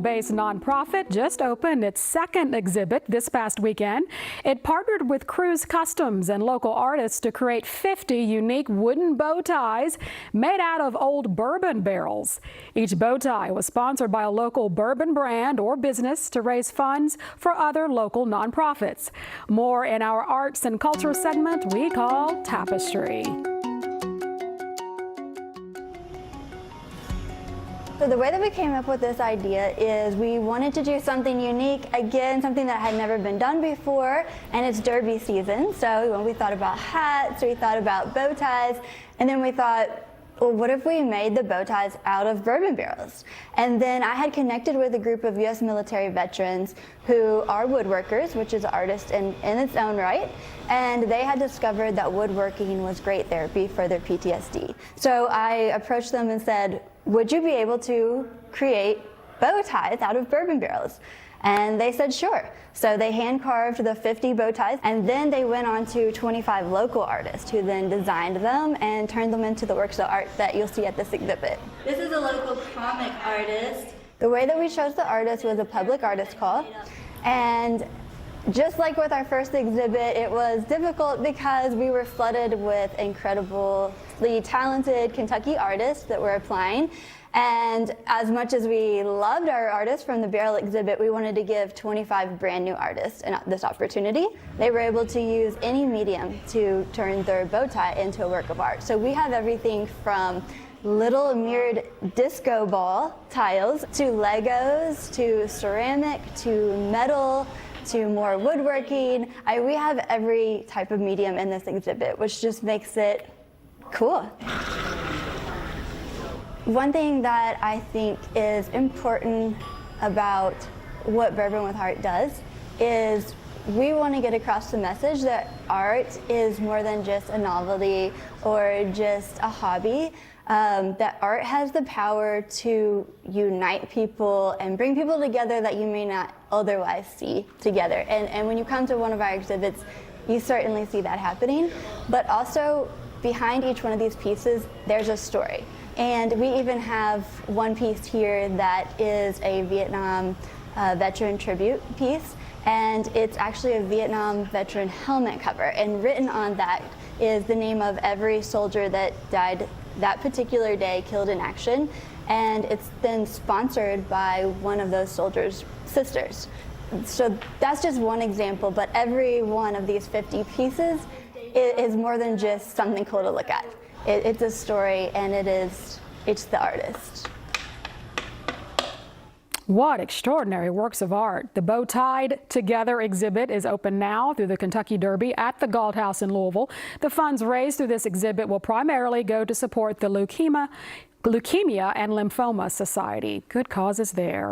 Louisville-based nonprofit just opened its second exhibit this past weekend. It partnered with Cruz Customs and local artists to create 50 unique wooden bow ties made out of old bourbon barrels. Each bow tie was sponsored by a local bourbon brand or business to raise funds for other local nonprofits. More in our arts and culture segment we call Tapestry. So the way that we came up with this idea is we wanted to do something unique, again, something that had never been done before, and it's Derby season. So we thought about hats, we thought about bow ties, and then we thought, well, what if we made the bow ties out of bourbon barrels? And then I had connected with a group of U.S. military veterans who are woodworkers, which is an artist in its own right, and they had discovered that woodworking was great therapy for their PTSD. So I approached them and said, would you be able to create bow ties out of bourbon barrels? And they said sure. So they hand carved the 50 bow ties, and then they went on to 25 local artists who then designed them and turned them into the works of art that you'll see at this exhibit. This is a local comic artist. The way that we chose the artist was a public artist call, and just like with our first exhibit, it was difficult because we were flooded with incredibly talented Kentucky artists that were applying. And as much as we loved our artists from the barrel exhibit, we wanted to give 25 brand new artists this opportunity. They were able to use any medium to turn their bow tie into a work of art. So we have everything from little mirrored disco ball tiles to Legos to ceramic to metal to more woodworking. We have every type of medium in this exhibit, which just makes it cool. One thing that I think is important about what Bourbon with Heart does is we want to get across the message that art is more than just a novelty or just a hobby. That art has the power to unite people and bring people together that you may not otherwise see together. And when you come to one of our exhibits, you certainly see that happening. But also, behind each one of these pieces, there's a story. And we even have one piece here that is a Vietnam veteran tribute piece. And it's actually a Vietnam veteran helmet cover. And written on that is the name of every soldier that died that particular day, killed in action. And it's then sponsored by one of those soldiers' sisters. So that's just one example, but every one of these 50 pieces is more than just something cool to look at. It's a story, and it's the artist. What extraordinary works of art. The Bow Tied Together exhibit is open now through the Kentucky Derby at the Galt House in Louisville. The funds raised through this exhibit will primarily go to support the Leukemia and Lymphoma Society. Good causes there.